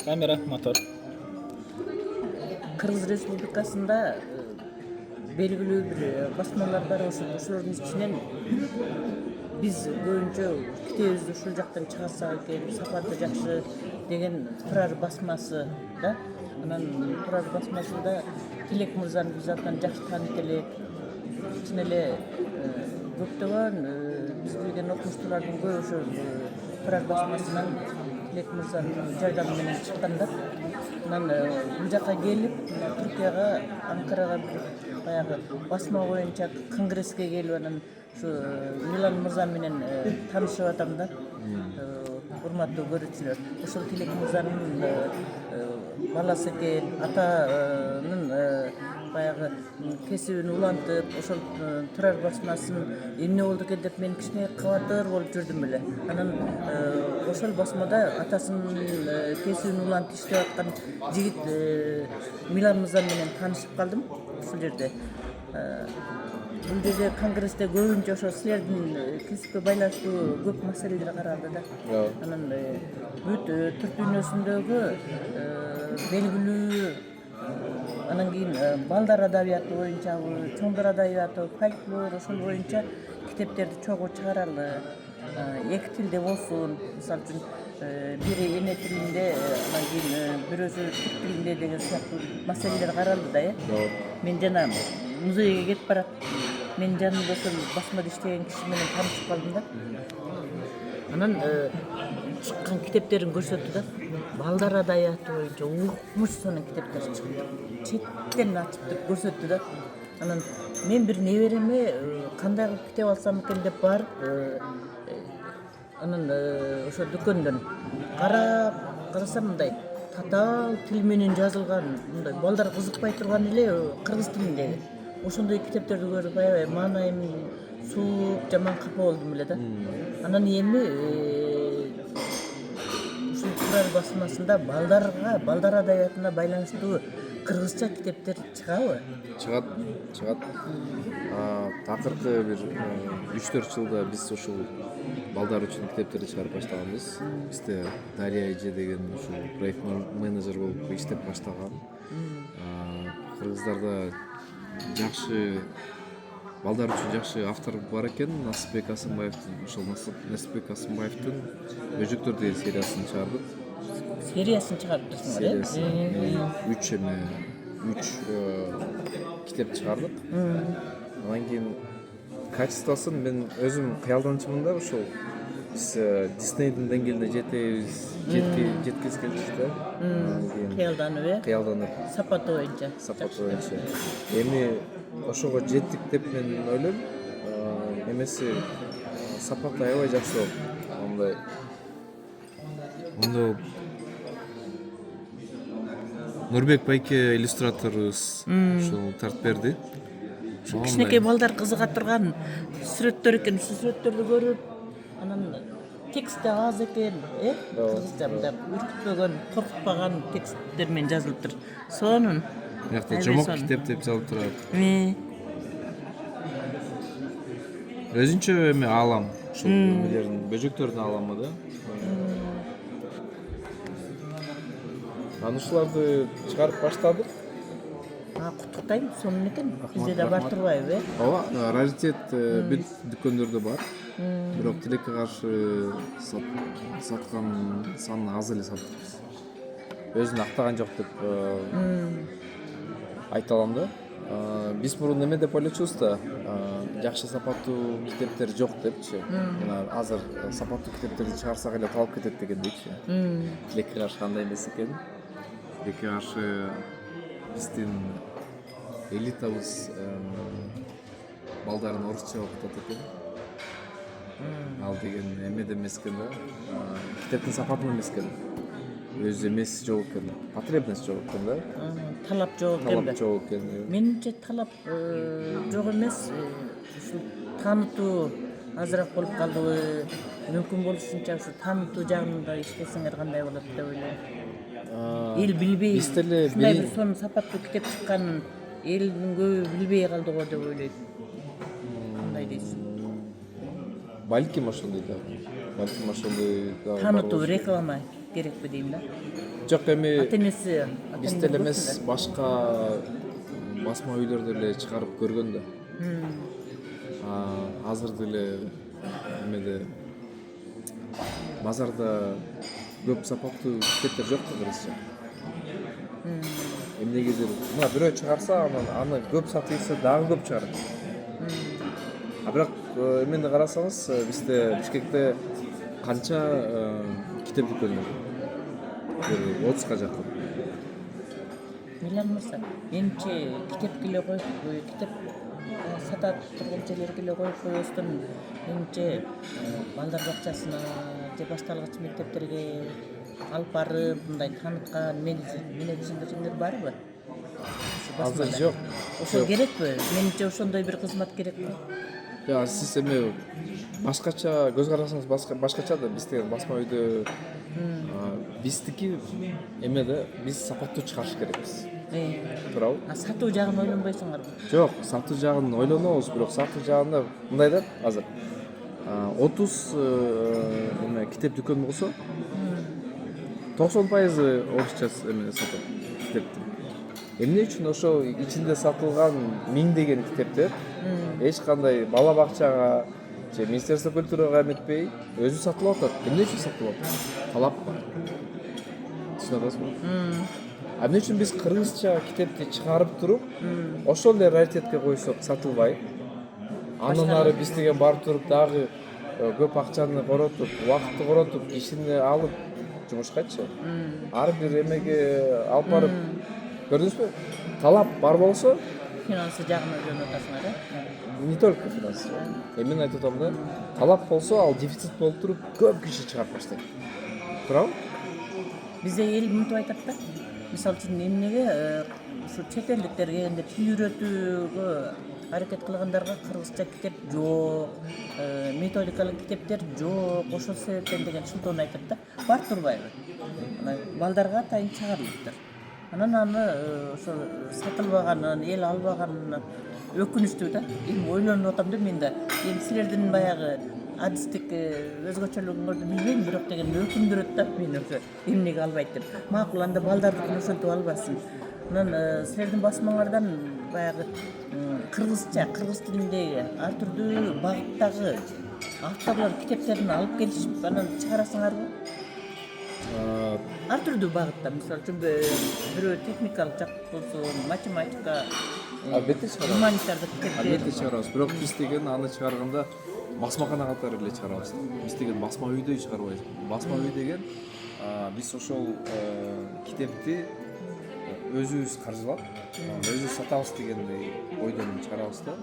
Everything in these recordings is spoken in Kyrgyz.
Камера, мотор. Кыргыз Республикасында белгилүү бир басмалар бар, ошолордун ичинен биз көбүнчө китебибизди ушул жактан чыгарсак экен, сапаты жакшы деген Турар басмасы да. Анан Турар басмасында Тилек мырзаны биз атынан жакшы тааныйт элек. Чын эле көптөгөн биз билген окумуштуулардын көбү ошо Турар басмасынан Тилек мырзанын жардамы менен чыккандар. Анан бул жака келип, Түркияга, Анкарага баягы басма боюнча конгресске келип, анан ушу Милан мырза менен таанышып атам да. Урматтуу көрүүчүлөр, ошол Тилек мырзанын баласы экен, атанын баягы кесибин улантып, ошол Турар басмасын эмне болду экен деп мен кичине кабатыр болуп жүрдүм эле. Анан ошол басмада атасынын кесибин улантып иштеп аткан жигит Милан мырза менен таанышып калдым ушул жерде. Бул жерде конгрессте көбүнчө ошо силердин кесипке байланыштуу көп маселелер каралды да. Анан бүт түрк дүйнөсүндөгү белгилүү, анан кийин балдар адабияты боюнча, чоңдор адабияты, фольклор ошол боюнча китептерди чогуу чыгаралы. Эки тилде болсун, мисалы үчүн бири эне тилинде, анан кийин бирөөсү түрк тилинде деген сыяктуу маселелер каралды да. Мен жана музейге кетип барат. Мен жанымда ошол басмада иштеген киши менен таанышып калдым да. Анан чыккан китептерин көрсөттү да. Балдар адабияты боюнча укмуш сонун китептер чыкты. Четтен ачып туруп көрсөттү да. Анан мен бир небереме кандай кылып китеп алсам экен деп барып, анан ошо дүкөндөн карасам мындай татаал тил менен жазылган, мындай балдар кызыкпай турган эле кыргыз тилиндеги. Ошондой китептерди көрүп аябай маанайым сууп, жаман капа болдум эле да. Анан эми ушул Турар басмасында балдар адабиятына байланыштуу кыргызча китептер чыгабы? Чыгат. Акыркы бир 3-4 жылда биз ушул балдар үчүн китептерди чыгарып баштаганбыз. Бизде Дарья эже деген ушул проект менеджер болуп иштеп баштаган. Кыргыздарда жакшы балдар үчүн жакшы автор бар экен. Насипбек Асымбаевдин Бөжөктөр деген сериясын чыгардык. Сериясын чыгарыптырсыңар, э? 3 китеп чыгардык. Анан кийин качествосын мен өзүм кыялданчумун да, ушул биз Диснейдин деңгээлине жеткиз келдик да. Кыялданып. Сапаты боюнча. Эми ошого жеттик деп мен ойлойм. Эмеси сапаты аябай жакшы болуп, ондо Нурбек байке иллюстраторубуз ушул тартып берди. Кичинекей балдар кызыга турган сүрөттөр экен, ушул сүрөттөрдү көрүп, анан текст да аз экен, кыргызча мындай үркүтпөгөн, коркутпаган тексттер менен жазылыптыр. Сонун. Биякта жомок китеп деп жазылып турат. Өзүнчө эми аалам, ушул эмелердин, бөжөктөрдүн ааламы да. Ушуларды чыгарып баштадык. Куттуктайм, сонун экен. Бизде да бар турбайбы, Ооба, раритет бүт дүкөндөрдө бар. Бирок тилекке каршы саткан саны аз эле саттык. Өзүн актаган жок деп айта алам да. Биз мурун неме деп ойлочубуз да, жакшы сапаттуу китептер жок депчи. Мына азыр сапаттуу китептерди чыгарсак эле талап кетет дегендейчи. Тилекке каршы кандай эмес экен. Тилекке каршы биздин элитабыз балдарын орусча окутат экен. Ал деген эме эмес экен да. Китептин сапаты эмес экен. Өзү эмеси жок экен. Потребность жок экен да. Талап жок экен. Менимче талап жок эмес. Ушул таанытуу азыраак болуп калдыбы? Мүмкүн болушунча ушу таанытуу жагында иштесеңер кандай болот деп ойлойм. Эл билбей, ушундай бир сонун сапаттуу китеп чыкканын элдин көбү билбей калды го деп ойлойт. Кандай дейсиң? Балким ошондой да. Таанытуу, реклама. керекпи дейм да. Жок, эми Ата энеси биз деле эмес, башка басма үйлөр деле чыгарып көргөн да. Азыр деле эмеде базарда көп сапаттуу китептер жок да кыргызча. Эмнегедир мына бирөө чыгарса, анан аны көп сатылса дагы көп чыгарат. Бирок эмени карасаңыз, бизде Бишкекте канча китеп дүкөнү бар? Бир 30га жакын. Милан мырза, менимче китепке эле коюп, китеп сатат турган жерлерге эле коюп койбостон, менимче балдар бакчасына же башталгыч мектептерге алып барып, мындай тааныткан менеджерлер барбы? Азыр жок. Ошол керекпи? Менимче ошондой бир кызмат керек го. Сиз эми башкача көз карасаңыз башкача да, биз деген басма үйдө биздики эмеде биз сапаттуу чыгарыш керекпиз. Туурабы? Сатуу жагын ойлонбойсуңарбы? Жок, сатуу жагын ойлонобуз, бирок сатуу жагында мындай да, азыр 30 эме китеп дүкөнү болсо 90% орусча эме сатат китепти. Эмне үчүн ошо ичинде сатылган миңдеген китептер эч кандай бала бакчага же Министерство культурага эметпей өзү сатылып атат. Эмне үчүн сатылып атат? Талап бар. Түшүнүп атасызбы? Эмне үчүн биз кыргызча китепти чыгарып туруп, ошол эле раритетке койсок сатылбай, андан ары биз деген барып туруп дагы көп акчаны коротуп, убакытты коротуп, кишини алып жумушкачы. Ар бир эмеге алып барып, көрдүңүзбү? Талап бар болсо, Финансы жагын ойлонуп атасыңар, не только финансы. Мен айтып атам да, талап болсо, ал дефицит болуп туруп, көп киши чыгарып баштайт. Туурабы? Бизде эл мынтип айтат да. Мисалы үчүн эмнеге ушу чет элдиктер келгенде тил үйрөтүүгө аракет кылгандарга кыргызча китеп жок, методикалык китептер жок, ошол себептен деген шылтоону айтат да. Бар турбайбы? Анан балдарга атайын чыгарылыптыр. Анан аны ошол сатылбаганын, эл албаганын өкүнүчтүү да. Эми ойлонуп атам да мен да. Эми силердин баягы адистик өзгөчөлүгүңөрдү билбейм, бирок деген өкүндүрөт да мени ошо эмнеге албайт деп. Макул, анда балдардыкын ошентип албасын. Анан силердин басмаңардан баягы кыргызча, кыргыз тилиндеги ар түрдүү багыттагы авторлор китептерин алып келишип анан чыгарасыңарбы? Ар түрдүү багытта, мисалы үчүн бирөө техникалык жак болсо, математика, Албетте чыгарабыз. гуманитардык китептер. Албетте чыгарабыз. Бирок биз деген аны чыгарганда басмакана катары эле чыгарабыз. Биз деген басма үйдө чыгарбайбыз. Басма үй деген биз ошол китепти өзүбүз каржылап, өзүбүз сатабыз дегендей ойдон чыгарабыз да.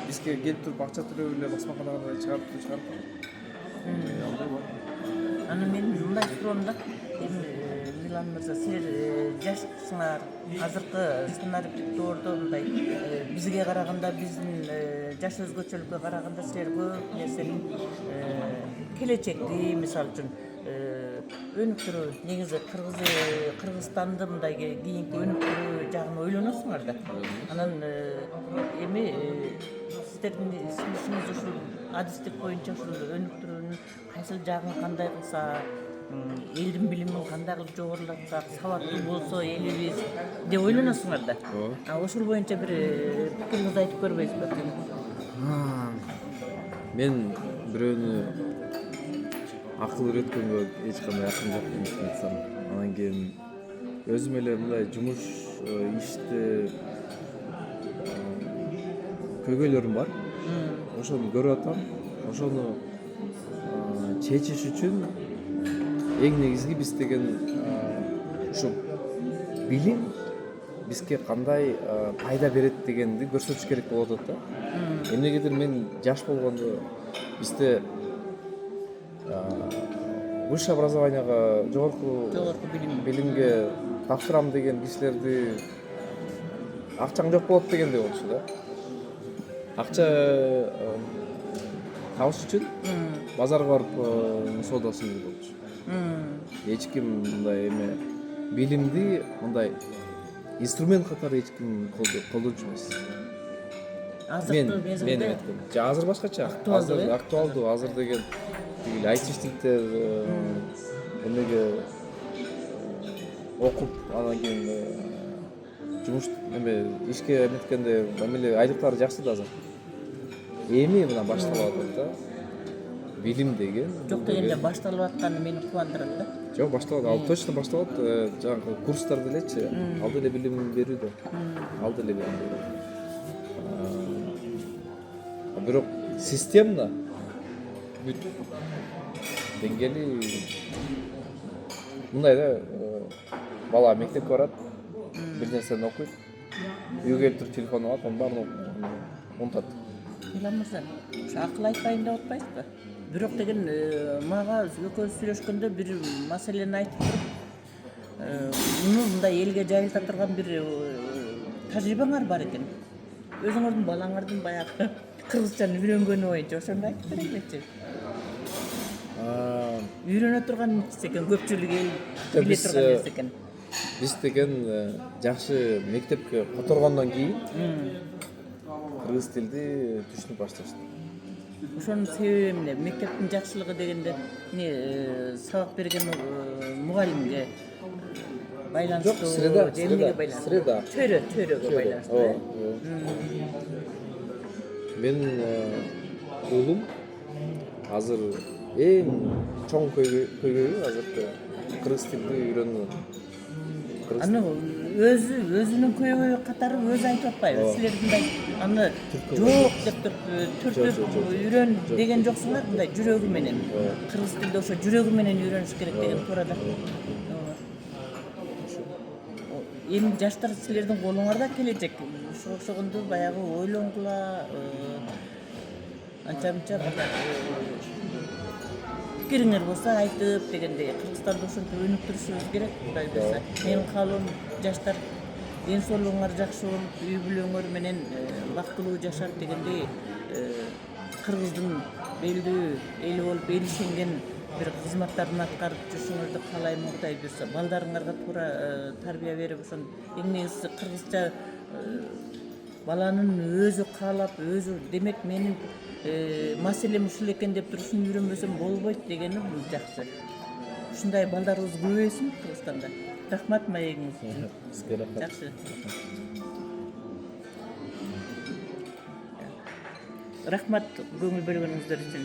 Бизге келип туруп акча төлөп эле басмаканага чыгарып. Андай бар. Анан мен мындай суроом да. Эми Милан мырза, силер жашсыңар, азыркы санариптик доордо мындай бизге караганда, биздин жаш өзгөчөлүккө караганда силер көп нерсенин келечекти, мисалы үчүн өнүктүрүү, негизи Кыргызстанды мындай кийинки өнүктүрүү жагын ойлоносуңар да. Анан эми сиздердин ишиңиз ушул адистик боюнча ушул өнүктүрүүнүн кайсыл жагын кандай кылса, элдин билимин кандай кылып жогорулатсак, сабаттуу болсо элибиз деп ойлоносуңар да. Ошол боюнча бир пикириңизди айтып көрбөйсүзбү? Мен бирөөнү акыл үйрөткөнгө эч кандай акым жок деп айтсам, анан кийин өзүм эле мындай жумуш ишти көйгөйлөрүм бар. Ошону көрүп атам. Ошону чечиш үчүн эң негизги биз деген ушу билим бизге кандай пайда берет дегенди көрсөтүш керек болуп атат да. Эмнегедир мен жаш болгондо бизде высшее образованияга жогорку билимге тапшырам деген кишилерди акчаң жок болот дегендей болчу да. Акча табыш үчүн базарга барып соодасын керек болчу. Эч ким мындай эме билимди мындай инструмент катары эч ким колдончу эмес. Мен эметкем. Азыр башкача. Азыр актуалдуу. Азыр деген тигил айтишниктер эмеге окуп анан кийин жумуш эме ишке эметкенде эмеле айлыктары жакшы да азыр. Эми мына башталып атат да. Билим деген. Жок дегенде башталып атканы мени кубандырат да. Жок, башталат. Ал точно башталат. Жанагы курстар делечи. Ал деле билим берүүдө. Ал деле билим берүүдө. Бирок системно бүт деңгели мындай да, бала мектепке барат, бир нерсени окуйт, үйгө келип туруп телефон алат, анын баарын унутат. Илам мырза, ошо акыл айтпайын деп атпайсызбы? Бирок деген мага экөөбүз сүйлөшкөндө бир маселени айтып туруп, муну мындай элге жайылта турган бир тажрыйбаңар бар экен. Өзүңөрдүн балаңардын баягы кыргызчаны үйрөнгөнү боюнча ошону айтып береличи. Үйрөнө турган нерсе экен, көпчүлүк эл биле турган нерсе экен. Биз деген жакшы мектепке которгондон кийин кыргыз тилди түшүнүп башташты. Ошонун себеби эмне? Мектептин жакшылыгы дегенде сабак берген мугалимге байланыштуу, Жок, среда, байланыштуу. Чөйрөгө байланыштуу. Менин уулум азыр эң чоң көйгөйү азыркы кыргыз тилди үйрөнүү. Аны өзүнүн көйгөйү катары өзү айтып атпайбы? Силер мындай аны жок деп түртүп үйрөн деген жоксуңар, мындай жүрөгү менен. Кыргыз тилди ошо жүрөгү менен үйрөнүш керек деген туура да. Эми жаштар силердин колуңарда келечек. Ошого окшогондо баягы ойлонгула, анча-мынча пикириңер болсо айтып дегендей Кыргызстанды ошентип өнүктүрүшүбүз керек. Кудай буйрса, менин каалоом жаштар ден соолугуңар жакшы болуп, үй бүлөңөр менен бактылуу жашап дегендей кыргыздын белдүү эли болуп элишенген бир кызматтарын аткарып жүрүшүңөрдү каалайм. Кудай буйрса, балдарыңарга туура тарбия берип, ошон эң негизгиси кыргызча баланын өзү каалап, өзү демек менин маселем ушул экен деп турушун үйрөнбөсөм болбойт дегени бул жакшы. Ушундай балдарыбыз көбөйсүн Кыргызстанда. Рахмат маегиңиз үчүн. Жакшы. Рахмат көңүл бөлгөнүңүздөр үчүн.